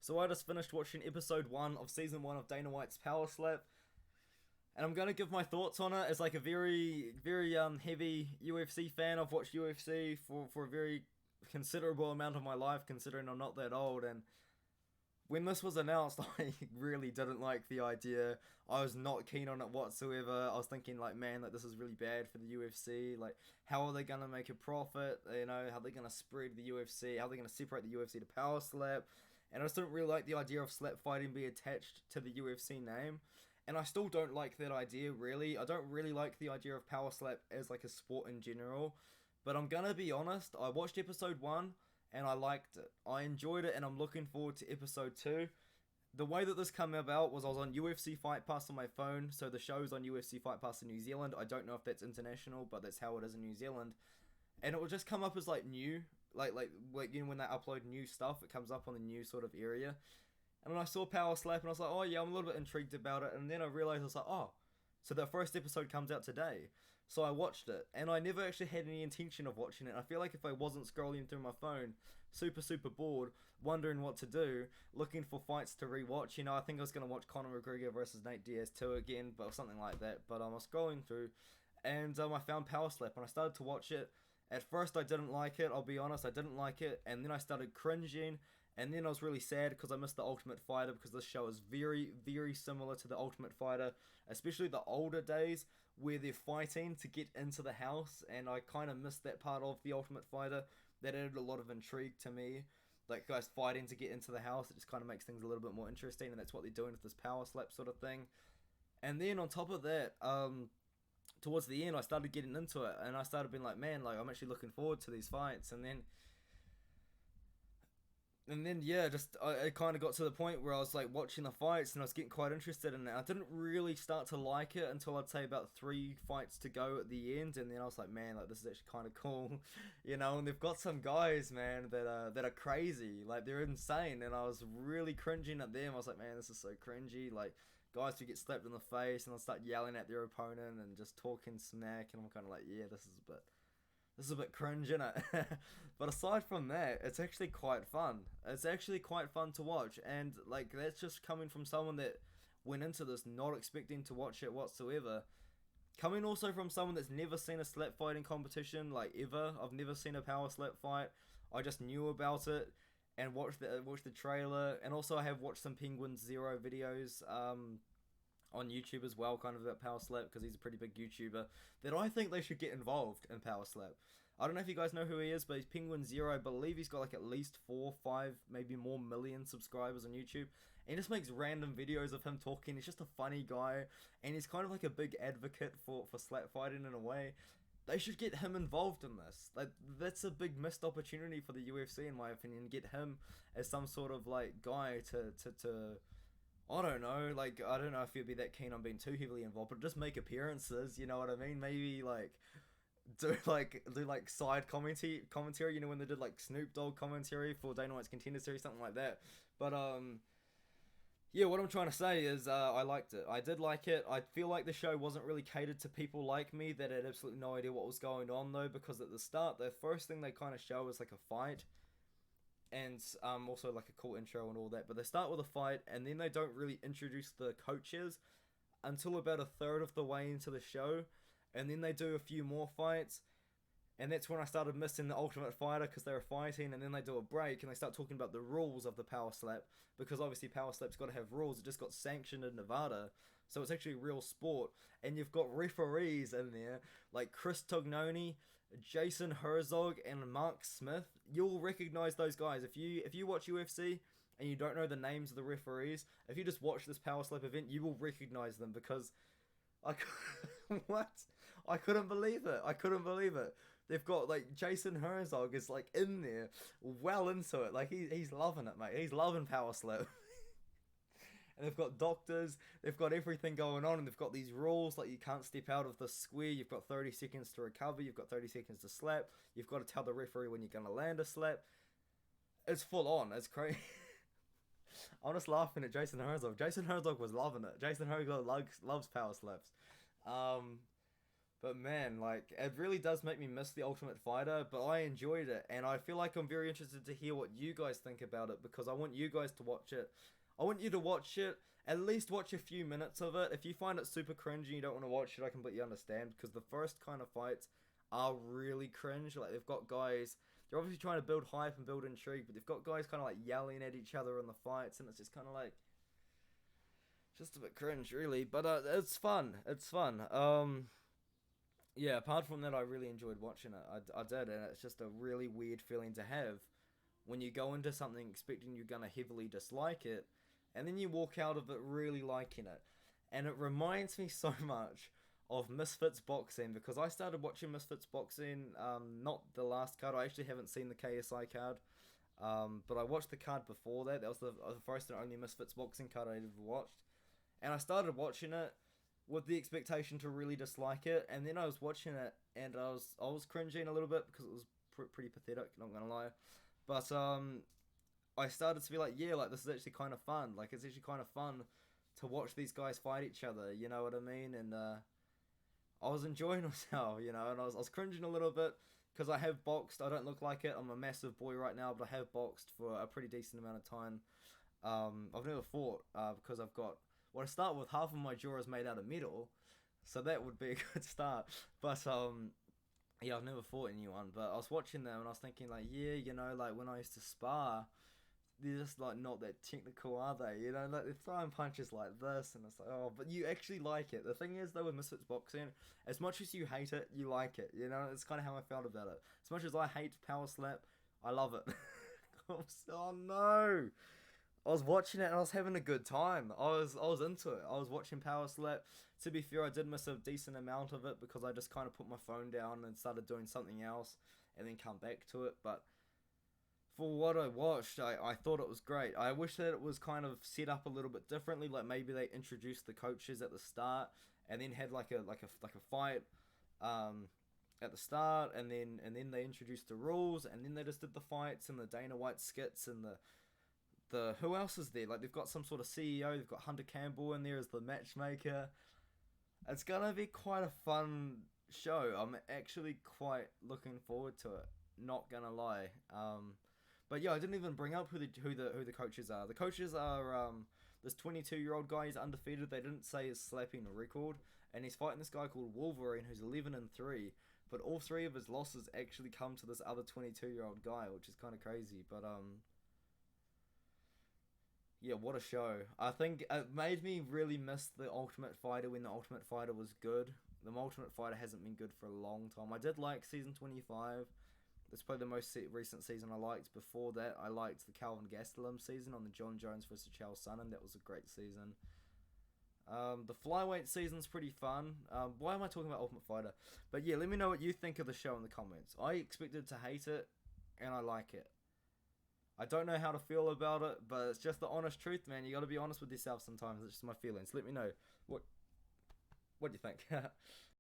So I just finished watching episode 1 of season 1 of Dana White's Power Slap, and I'm gonna give my thoughts on it as like a very heavy UFC fan. I've watched UFC for a very considerable amount of my life, considering I'm not that old. And when this was announced, I really didn't like the idea. I was not keen on it whatsoever. I was thinking like, man, like this is really bad for the UFC. Like, how are they gonna make a profit? You know, how are they gonna spread the UFC? How are they gonna separate the UFC to Power Slap? And I just didn't really like the idea of slap fighting being attached to the UFC name. And I still don't like that idea, really. I don't really like the idea of Power Slap as like a sport in general. But I'm gonna be honest, I watched episode 1 and I liked it. I enjoyed it and I'm looking forward to episode 2. The way that this came about was I was on UFC Fight Pass on my phone, so the show's on UFC Fight Pass in New Zealand. I don't know if that's international, but that's how it is in New Zealand. And it would just come up as like new, like you know when they upload new stuff, it comes up on the new sort of area. And when I saw Power Slap, and I was like, oh yeah, I'm a little bit intrigued about it. And then I realized I was like, oh, so the first episode comes out today. So I watched it, and I never actually had any intention of watching it. I feel like if I wasn't scrolling through my phone, super bored, wondering what to do, looking for fights to rewatch, you know, I think I was gonna watch Conor McGregor versus Nate Diaz 2 again, but something like that. But I was scrolling through, and I found Power Slap, and I started to watch it. At first, I didn't like it. I'll be honest, I didn't like it, and then I started cringing. And then I was really sad because I missed the Ultimate Fighter, because this show is very similar to the Ultimate Fighter, especially the older days where they're fighting to get into the house, and I kind of missed that part of the Ultimate Fighter. That added a lot of intrigue to me. Like guys fighting to get into the house, it just kind of makes things a little bit more interesting, and that's what they're doing with this Power Slap sort of thing. And then on top of that, towards the end, I started getting into it, and I started being like, man, like I'm actually looking forward to these fights, and then yeah, just I kind of got to the point where I was like watching the fights and I was getting quite interested in it. I didn't really start to like it until I'd say about 3 fights to go at the end, and then I was like, man, like this is actually kind of cool, you know. And they've got some guys, man, that are crazy, like they're insane, and I was really cringing at them. I was like, man, this is so cringy, like guys who get slapped in the face and they'll start yelling at their opponent and just talking smack, and I'm kind of like, yeah, this is a bit cringe, innit? But aside from that, it's actually quite fun. It's actually quite fun to watch, and like that's just coming from someone that went into this not expecting to watch it whatsoever. Coming also from someone that's never seen a slap fighting competition, like ever. I've never seen a power slap fight. I just knew about it and watched the trailer, and also I have watched some Penguin Zero videos. On YouTube as well, kind of about Power Slap, because he's a pretty big YouTuber that I think they should get involved in Power Slap. I don't know if you guys know who he is, but he's Penguin Zero. I believe he's got like at least 4, 5, maybe more million subscribers on YouTube. And he just makes random videos of him talking. He's just a funny guy, and he's kind of like a big advocate for slap fighting in a way. They should get him involved in this. Like that's a big missed opportunity for the UFC, in my opinion. Get him as some sort of like guy to I don't know, like, I don't know if you'd be that keen on being too heavily involved, but just make appearances, you know what I mean? Maybe, like, do side commentary, you know, when they did, like, Snoop Dogg commentary for Dana White's Contender Series, something like that. But, yeah, what I'm trying to say is, I liked it. I did like it. I feel like the show wasn't really catered to people like me that had absolutely no idea what was going on, though, because at the start, the first thing they kind of show is, like, a fight, and also like a cool intro and all that, but they start with a fight and then they don't really introduce the coaches until about a third of the way into the show, and then they do a few more fights, and that's when I started missing the Ultimate Fighter, because they were fighting, and then they do a break and they start talking about the rules of the Power Slap, because obviously Power Slap's got to have rules. It just got sanctioned in Nevada, so it's actually a real sport, and you've got referees in there like Chris Tognoni, Jason Herzog, and Mark Smith. You'll recognize those guys if you watch UFC and you don't know the names of the referees. If you just watch this Power Slap event, you will recognize them, because what? I couldn't believe it. I couldn't believe it. They've got like Jason Herzog is like in there, well into it. Like he's loving it, mate. He's loving Power Slap. And they've got doctors, they've got everything going on, and they've got these rules like you can't step out of the square, you've got 30 seconds to recover, you've got 30 seconds to slap, you've got to tell the referee when you're going to land a slap. It's full on, it's crazy. I'm just laughing at Jason Herzog. Jason Herzog was loving it. Jason Herzog loves power slaps. But man, like it really does make me miss the Ultimate Fighter, but I enjoyed it and I feel like I'm very interested to hear what you guys think about it because I want you guys to watch it. I want you to watch it, at least watch a few minutes of it. If you find it super cringy and you don't want to watch it, I completely understand because the first kind of fights are really cringe. Like they've got guys, they're obviously trying to build hype and build intrigue, but they've got guys kind of like yelling at each other in the fights and it's just kind of like just a bit cringe really, but it's fun. It's fun. Yeah, apart from that, I really enjoyed watching it. I did, and it's just a really weird feeling to have when you go into something expecting you're gonna heavily dislike it, and then you walk out of it really liking it. And it reminds me so much of Misfits Boxing because I started watching Misfits Boxing, not the last card. I actually haven't seen the KSI card, but I watched the card before that. That was the first and only Misfits Boxing card I ever watched, and I started watching it with the expectation to really dislike it, and then I was watching it and I was cringing a little bit because it was pretty pathetic. Not gonna lie, but I started to be like, yeah, like this is actually kind of fun. Like it's actually kind of fun to watch these guys fight each other. You know what I mean? And I was enjoying myself, you know, and I was cringing a little bit because I have boxed. I don't look like it. I'm a massive boy right now, but I have boxed for a pretty decent amount of time. I've never fought because I've got. Well, to start with, half of my jaw is made out of metal, so that would be a good start. But yeah, I've never fought anyone. But I was watching them and I was thinking like, yeah, you know, like when I used to spar, they're just like not that technical, are they? You know, like they're throwing punches like this, and it's like, oh, but you actually like it. The thing is, though, with Misfits Boxing, as much as you hate it, you like it. You know, it's kind of how I felt about it. As much as I hate Power Slap, I love it. Oh no! I was watching it and I was having a good time. I was into it. I was watching Power Slap. To be fair, I did miss a decent amount of it because I just kind of put my phone down and started doing something else and then come back to it. But for what I watched, I thought it was great. I wish that it was kind of set up a little bit differently. Like maybe they introduced the coaches at the start and then had like a fight at the start, and then they introduced the rules, and then they just did the fights and the Dana White skits and the who else is there? Like they've got some sort of CEO. They've got Hunter Campbell in there as the matchmaker. It's gonna be quite a fun show. I'm actually quite looking forward to it. Not gonna lie. But yeah, I didn't even bring up who the coaches are. The coaches are this 22-year-old guy. He's undefeated. They didn't say his slapping record, and he's fighting this guy called Wolverine, who's 11-3. But all three of his losses actually come to this other 22-year-old guy, which is kind of crazy. But yeah, what a show. I think it made me really miss the Ultimate Fighter when the Ultimate Fighter was good. The Ultimate Fighter hasn't been good for a long time. I did like season 25. That's probably the most recent season I liked. Before that, I liked the Calvin Gastelum season on the John Jones versus Chael Sonnen. That was a great season. The flyweight season's pretty fun. Why am I talking about Ultimate Fighter? But yeah, let me know what you think of the show in the comments. I expected to hate it, and I like it. I don't know how to feel about it, but it's just the honest truth, man. You got to be honest with yourself sometimes. It's just my feelings. Let me know what do you think.